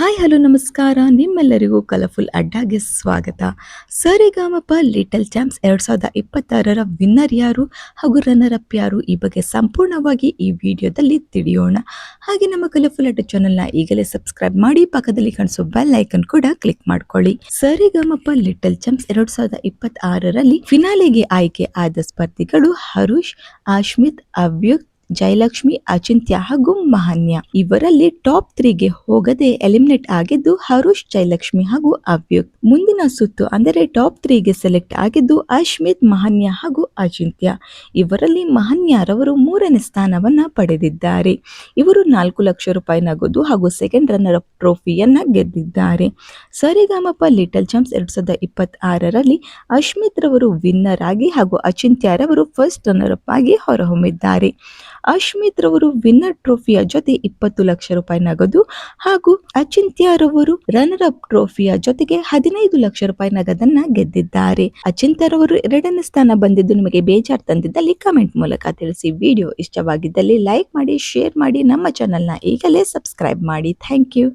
Hi hello ನಮಸ್ಕಾರ. ನಿಮ್ಮೆಲ್ಲರಿಗೂ colourful ಅಡ್ಡಾಗೆ ಸ್ವಾಗತ. ಸರಿಗಮಪ ಲಿಟಲ್ ಚಾಂಪ್ಸ್ 2026ರ ವಿನ್ನರ್ ಯಾರು ಹಾಗೂ ರನ್ನರ್ ಅಪ್ ಯಾರು ಈ ಬಗ್ಗೆ ಸಂಪೂರ್ಣವಾಗಿ ಈ ವಿಡಿಯೋದಲ್ಲಿ ತಿಳಿಯೋಣ. ಹಾಗೆ ನಮ್ಮ ಕಲರ್ಫುಲ್ ಅಡ್ಡ ಚಾನೆಲ್ನ ಈಗಲೇ ಸಬ್ಸ್ಕ್ರೈಬ್ ಮಾಡಿ, ಪಕ್ಕದಲ್ಲಿ ಕಾಣಿಸೋ ಬೆಲ್ ಐಕನ್ ಕೂಡ ಕ್ಲಿಕ್ ಮಾಡ್ಕೊಳ್ಳಿ. ಸರಿಗಮಪ ಲಿಟಲ್ ಚಾಂಪ್ಸ್ 2026ರಲ್ಲಿ ಫಿನಾಲೆಗೆ ಆಯ್ಕೆ ಆದ ಸ್ಪರ್ಧಿಗಳು ಹರುಷ್, ಆಶ್ಮಿತ್, ಅವ್ಯಕ್ತ್, ಜಯಲಕ್ಷ್ಮಿ, ಅಚಿಂತ್ಯ ಹಾಗೂ ಮಹಾನ್ಯ. ಇವರಲ್ಲಿ ಟಾಪ್ 3ಗೆ ಹೋಗದೆ ಎಲಿಮಿನೇಟ್ ಆಗಿದ್ದು ಹರುಷ್, ಜಯಲಕ್ಷ್ಮಿ ಹಾಗೂ ಅವ್ಯಕ್ತ್. ಮುಂದಿನ ಸುತ್ತು ಅಂದರೆ ಟಾಪ್ 3ಗೆ ಸೆಲೆಕ್ಟ್ ಆಗಿದ್ದು ಅಶ್ಮಿತ್, ಮಹಾನ್ಯ ಹಾಗೂ ಅಚಿಂತ್ಯ. ಇವರಲ್ಲಿ ಮಹಾನ್ಯರವರು 3ನೇ ಸ್ಥಾನವನ್ನ ಪಡೆದಿದ್ದಾರೆ. ಇವರು 4 ಲಕ್ಷ ರೂಪಾಯಿ ನಗದು ಹಾಗೂ ಸೆಕೆಂಡ್ ರನ್ನರ್ ಅಪ್ ಟ್ರೋಫಿಯನ್ನ ಗೆದ್ದಿದ್ದಾರೆ. ಸರಿಗಮಪ ಲಿಟಲ್ ಚಾಂಪ್ಸ್ 2026ರಲ್ಲಿ ಅಶ್ಮಿತ್ ರವರು ವಿನ್ನರ್ ಆಗಿ ಹಾಗೂ ಅಚಿಂತ್ಯರವರು ಫಸ್ಟ್ ರನ್ನರ್ ಅಪ್ ಆಗಿ ಹೊರಹೊಮ್ಮಿದ್ದಾರೆ. ಅಶ್ಮಿತ್ ರವರು ವಿನ್ನರ್ ಟ್ರೋಫಿಯ ಜೊತೆ 20 ಲಕ್ಷ ರೂಪಾಯಿ ನಗದು ಹಾಗೂ ಅಚಿಂತ್ಯರವರು ರನ್ನರ್ ಅಪ್ ಟ್ರೋಫಿಯ ಜೊತೆಗೆ 15 ಲಕ್ಷ ರೂಪಾಯಿ ನಗದನ್ನ ಗೆದ್ದಿದ್ದಾರೆ. ಅಚಿಂತ್ಯರವರು 2ನೇ ಸ್ಥಾನ ಬಂದಿದ್ದು ನಿಮಗೆ ಬೇಜಾರು ತಂದಿದ್ದಲ್ಲಿ ಕಮೆಂಟ್ ಮೂಲಕ ತಿಳಿಸಿ. ವಿಡಿಯೋ ಇಷ್ಟವಾಗಿದ್ದಲ್ಲಿ ಲೈಕ್ ಮಾಡಿ, ಶೇರ್ ಮಾಡಿ, ನಮ್ಮ ಚಾನೆಲ್ನ ಈಗಲೇ ಸಬ್ಸ್ಕ್ರೈಬ್ ಮಾಡಿ. Thank you.